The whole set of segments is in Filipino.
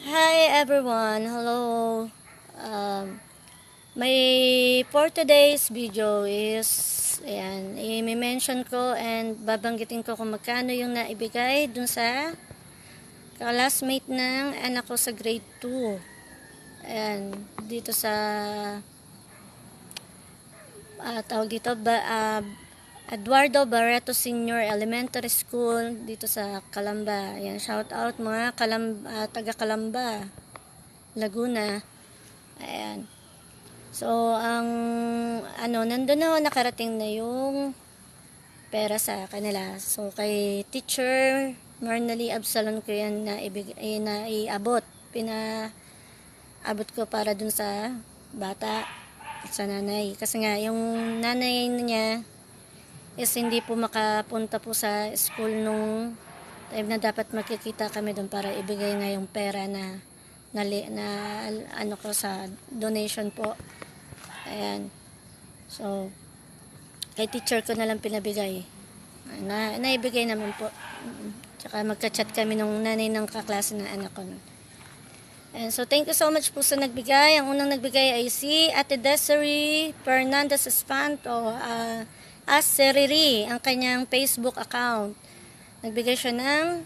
Hi everyone, hello. Um, my for today's video is ayan, i-mention ko and babanggitin ko kung magkano yung naibigay dun sa classmate ng anak ko sa grade 2. Ayan, dito sa tawag dito Eduardo Barreto Senior Elementary School dito sa Calamba. Ayan, shout out mga taga Calamba, Laguna. Ayan. So, nandun na nakarating na yung pera sa kanila. So, kay Teacher Marnally Absalon ko yan na iabot. Pinaabot ko para dun sa bata at sa nanay. Kasi nga, yung nanay niya is hindi po makapunta po sa school nung time na dapat magkikita kami dun para ibigay nga yung pera na ano ko sa donation po. Ayan. So, kay teacher ko na lang pinabigay. Naibigay naman po. Tsaka magka-chat kami nung nanay ng kaklase ng anak ko. And so, thank you so much po sa nagbigay. Ang unang nagbigay ay si Ate Desiree Fernandez Espanto. Seriri, ang kanyang Facebook account. Nagbigay siya ng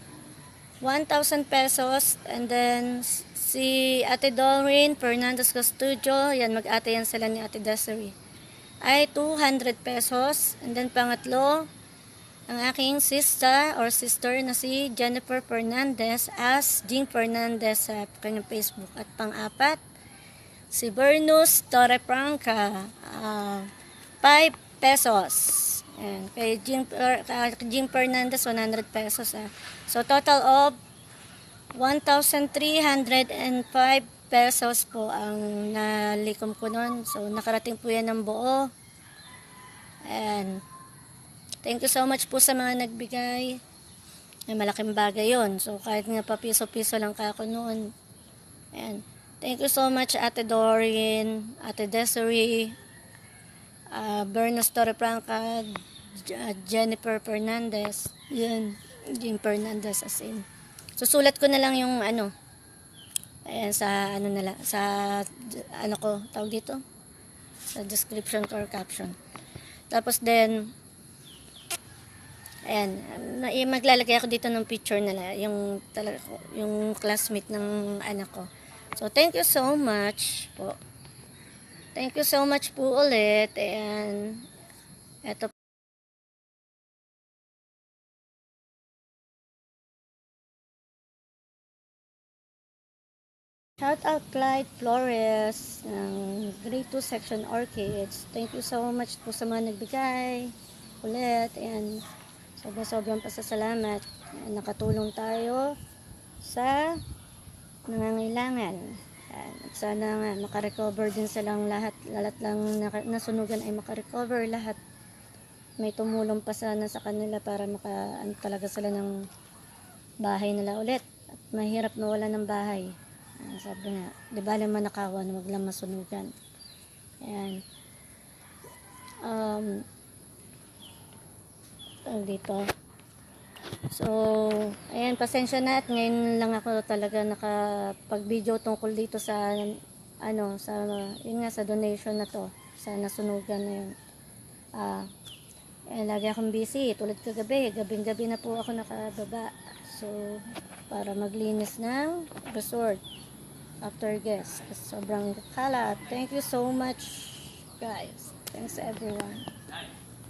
1,000 pesos. And then, si Ate Doreen Fernandez Custudio, yan, mag-ate yan sila ni Ate Desiree, ay 200 pesos. And then pangatlo, ang aking sister na si Jennifer Fernandez as Jing Fernandez sa kanyang Facebook. At pang-apat, si Bernus Torrefranca, 5 pesos. And kay Jing Fernandez, 100 pesos. So total of 1,305 pesos po ang nalikom ko nun. So, nakarating po yan ng buo. And, thank you so much po sa mga nagbigay. Ay, malaking bagay yon. So, kahit nga pa piso-piso lang ako noon. And, thank you so much Ate Doreen, Ate Desiree, Bernos Torrefranca, Jennifer Fernandez, yun, Jim Fernandez as in. Susulat ko na lang yung ayan, sa ko, tawag dito, sa description or caption. Tapos then, ayan, maglalagay ako dito ng picture nila, yung classmate ng anak ko. So, thank you so much po. Thank you so much po ulit. And, eto shout out Clyde Flores ng grade 2 section Orchids. Thank you so much po sa mga nagbigay ulit. And sobrang pasasalamat. Nakatulong tayo sa nangangailangan. At sana nga makarecover din silang lahat lang nasunugan ay makarecover lahat. May tumulong pa sana sa kanila para talaga sila ng bahay nila ulit. At mahirap mawala ng bahay. Sabi nga, di ba naman nakawan, wag lang masunugan. Ayan. Dito. So, ayan, pasensya na at ngayon lang ako talaga nakapag-video tungkol dito sa yun nga, sa donation na to, sa nasunugan na yun. Lagi akong busy, tulad kagabi, gabing-gabi na po ako nakababa. So, para maglinis ng resort after guest. Sobrang kalat. Thank you so much, guys. Thanks everyone.